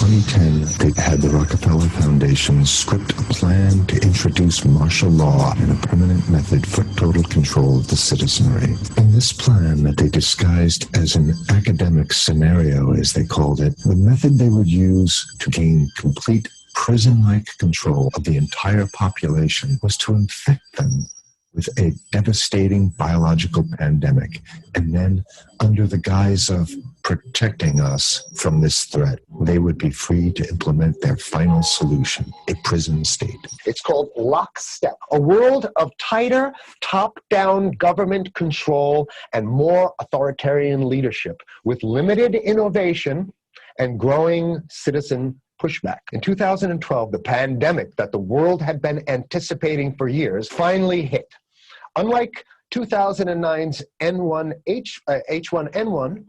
2010, they had the Rockefeller Foundation script a plan to introduce martial law and a permanent method for total control of the citizenry. In this plan that they disguised as an academic scenario, as they called it, the method they would use to gain complete prison-like control of the entire population was to infect them with a devastating biological pandemic, and then, under the guise of protecting us from this threat, they would be free to implement their final solution, a prison state. It's called LOCKSTEP, a world of tighter, top-down government control and more authoritarian leadership, with limited innovation and growing citizen pushback. In 2012, the pandemic that the world had been anticipating for years finally hit. Unlike 2009's H1N1,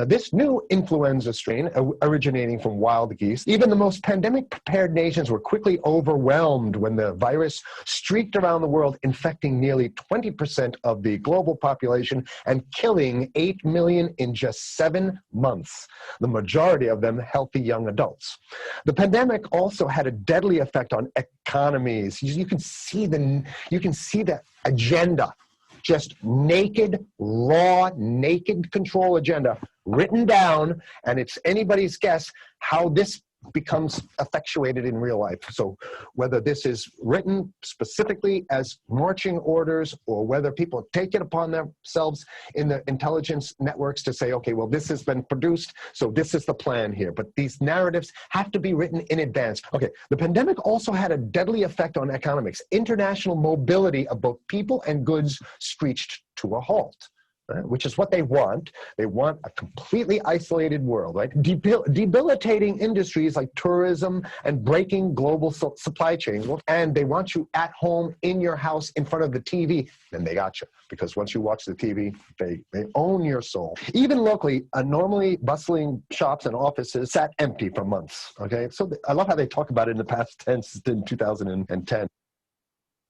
this new influenza strain originating from wild geese, even the most pandemic-prepared nations were quickly overwhelmed when the virus streaked around the world, infecting nearly 20% of the global population and killing 8 million in just 7 months, the majority of them healthy young adults. The pandemic also had a deadly effect on economies. You can see the agenda, just naked, raw, naked control agenda written down, and it's anybody's guess how this becomes effectuated in real life. So whether this is written specifically as marching orders or whether people take it upon themselves in the intelligence networks to say, okay, well, this has been produced, so this is the plan here. But these narratives have to be written in advance. Okay, the pandemic also had a deadly effect on economics. International mobility of both people and goods screeched to a halt. Which is what they want. They want a completely isolated world, right? Debilitating industries like tourism and breaking global supply chains. And they want you at home in your house in front of the TV. Then they got you. Because once you watch the TV, they own your soul. Even locally, normally bustling shops and offices sat empty for months, okay? So I love how they talk about it in the past tense in 2010.